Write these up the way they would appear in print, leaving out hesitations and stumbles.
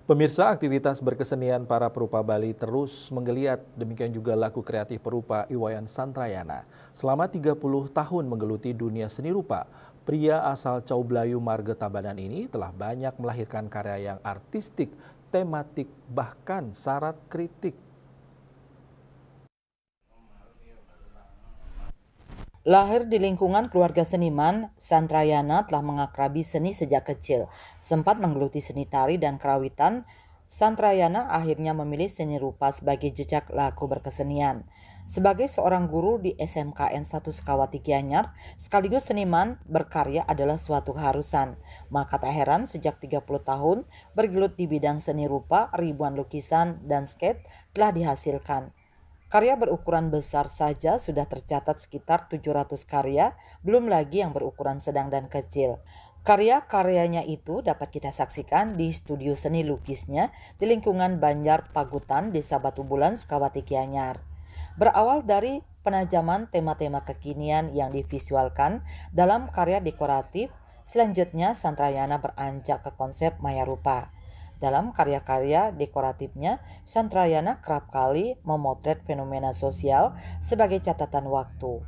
Pemirsa, aktivitas berkesenian para perupa Bali terus menggeliat, demikian juga laku kreatif perupa Iwayan Santrayana. Selama 30 tahun menggeluti dunia seni rupa, pria asal Cawblayu Marga Tabanan ini telah banyak melahirkan karya yang artistik, tematik, bahkan syarat kritik. Lahir di lingkungan keluarga seniman, Santrayana telah mengakrabi seni sejak kecil. Sempat menggeluti seni tari dan kerawitan, Santrayana akhirnya memilih seni rupa sebagai jejak laku berkesenian. Sebagai seorang guru di SMKN 1 Sukawati Gianyar, sekaligus seniman, berkarya adalah suatu keharusan. Maka tak heran sejak 30 tahun bergelut di bidang seni rupa, ribuan lukisan dan skate telah dihasilkan. Karya berukuran besar saja sudah tercatat sekitar 700 karya, belum lagi yang berukuran sedang dan kecil. Karya-karyanya itu dapat kita saksikan di studio seni lukisnya di lingkungan Banjar Pagutan, Desa Batu Bulan, Sukawati Gianyar. Berawal dari penajaman tema-tema kekinian yang divisualkan dalam karya dekoratif, selanjutnya Santrayana beranjak ke konsep maya rupa. Dalam karya-karya dekoratifnya, Santrayana kerap kali memotret fenomena sosial sebagai catatan waktu.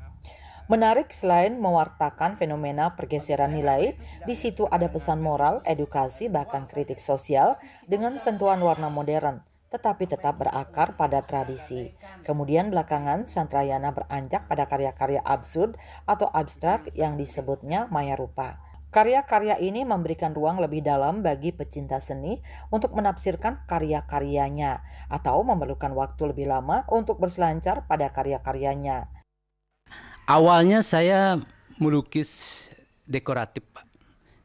Menarik selain mewartakan fenomena pergeseran nilai, di situ ada pesan moral, edukasi, bahkan kritik sosial dengan sentuhan warna modern, tetapi tetap berakar pada tradisi. Kemudian belakangan Santrayana beranjak pada karya-karya absurd atau abstrak yang disebutnya maya rupa. Karya-karya ini memberikan ruang lebih dalam bagi pecinta seni untuk menafsirkan karya-karyanya atau memerlukan waktu lebih lama untuk berselancar pada karya-karyanya. Awalnya saya melukis dekoratif, Pak.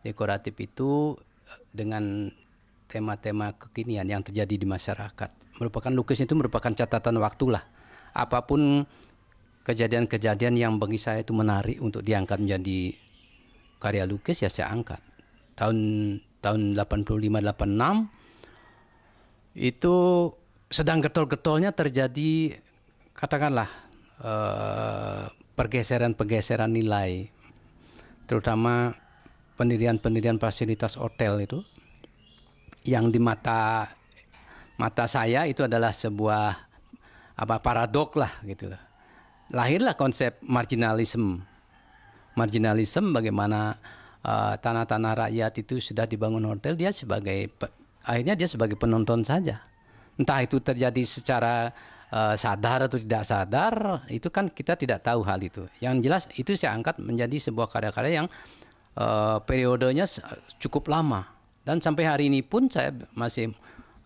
Dekoratif itu dengan tema-tema kekinian yang terjadi di masyarakat. Lukis itu merupakan catatan waktu lah. Apapun kejadian-kejadian yang bagi saya itu menarik untuk diangkat menjadi karya lukis, ya saya angkat. Tahun 85-86 itu sedang getol-getolnya terjadi, katakanlah pergeseran nilai, terutama pendirian fasilitas hotel itu yang di mata saya itu adalah sebuah paradok lah gitu loh. Lahirlah konsep marginalisme bagaimana tanah-tanah rakyat itu sudah dibangun hotel, akhirnya dia sebagai penonton saja. Entah itu terjadi secara sadar atau tidak sadar, itu kan kita tidak tahu hal itu. Yang jelas itu saya angkat menjadi sebuah karya-karya yang periodenya cukup lama, dan sampai hari ini pun saya masih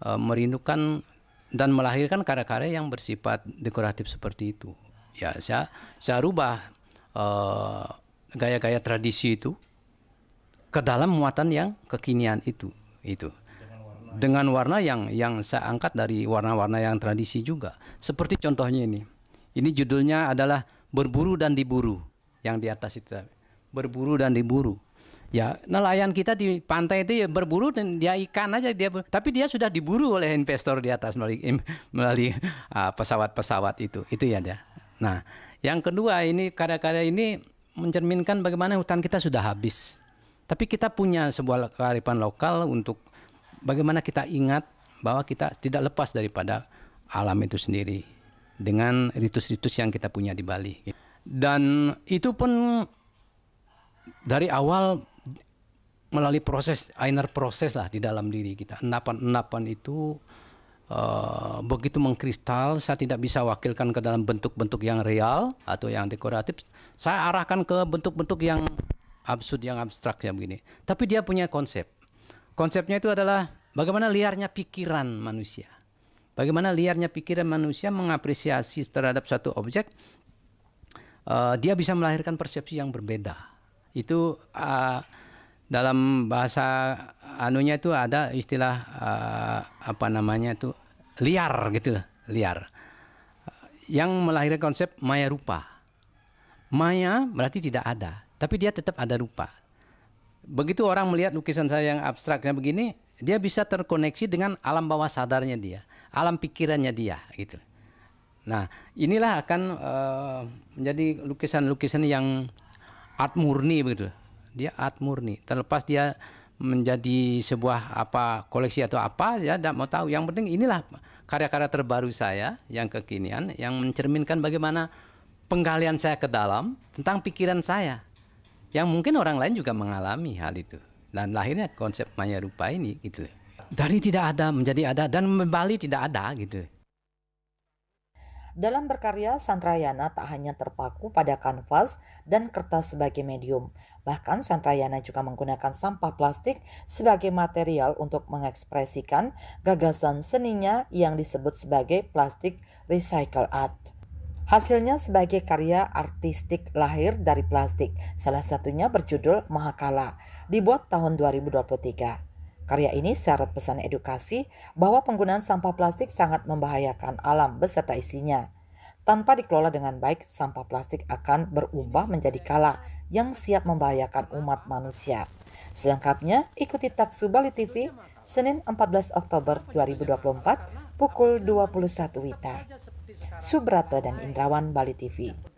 merindukan dan melahirkan karya-karya yang bersifat dekoratif seperti itu. Ya, saya rubah gaya-gaya tradisi itu ke dalam muatan yang kekinian itu dengan warna yang saya angkat dari warna-warna yang tradisi juga. Seperti contohnya ini judulnya adalah Berburu dan Diburu. Yang di atas itu berburu dan diburu. Ya, nelayan kita di pantai itu ya berburu dan dia ikan aja tapi dia sudah diburu oleh investor di atas melalui pesawat-pesawat itu ya dia. Nah, yang kedua, ini karya-karya ini mencerminkan bagaimana hutan kita sudah habis. Tapi kita punya sebuah kearifan lokal untuk bagaimana kita ingat bahwa kita tidak lepas daripada alam itu sendiri dengan ritus-ritus yang kita punya di Bali. Dan itu pun dari awal melalui inner proses lah di dalam diri kita. Endapan itu begitu mengkristal, saya tidak bisa wakilkan ke dalam bentuk-bentuk yang real atau yang dekoratif. Saya arahkan ke bentuk-bentuk yang absurd, yang abstrak ya begini. Tapi dia punya konsep. Konsepnya itu adalah bagaimana liarnya pikiran manusia. Bagaimana liarnya pikiran manusia mengapresiasi terhadap satu objek, dia bisa melahirkan persepsi yang berbeda. Itu dalam bahasa anunya itu ada istilah liar gitu, liar. Yang melahirkan konsep maya rupa. Maya berarti tidak ada, tapi dia tetap ada rupa. Begitu orang melihat lukisan saya yang abstraknya begini, dia bisa terkoneksi dengan alam bawah sadarnya dia, alam pikirannya dia gitu. Nah, inilah akan menjadi lukisan-lukisan yang art murni begitu. Dia art murni, terlepas dia menjadi sebuah koleksi atau apa, ya tidak mau tahu. Yang penting inilah karya-karya terbaru saya yang kekinian, yang mencerminkan bagaimana penggalian saya ke dalam tentang pikiran saya, yang mungkin orang lain juga mengalami hal itu. Dan lahirnya konsep Maya Rupa ini gitu. Dari tidak ada menjadi ada, dan kembali tidak ada gitu. Dalam berkarya, Santrayana tak hanya terpaku pada kanvas dan kertas sebagai medium. Bahkan Santrayana juga menggunakan sampah plastik sebagai material untuk mengekspresikan gagasan seninya yang disebut sebagai plastik recycle art. Hasilnya sebagai karya artistik lahir dari plastik, salah satunya berjudul Mahakala, dibuat tahun 2023. Karya ini syarat pesan edukasi bahwa penggunaan sampah plastik sangat membahayakan alam beserta isinya. Tanpa dikelola dengan baik, sampah plastik akan berubah menjadi kala yang siap membahayakan umat manusia. Selengkapnya, ikuti Taksu Bali TV, Senin 14 Oktober 2024, pukul 21 WITA. Subrata dan Indrawan, Bali TV.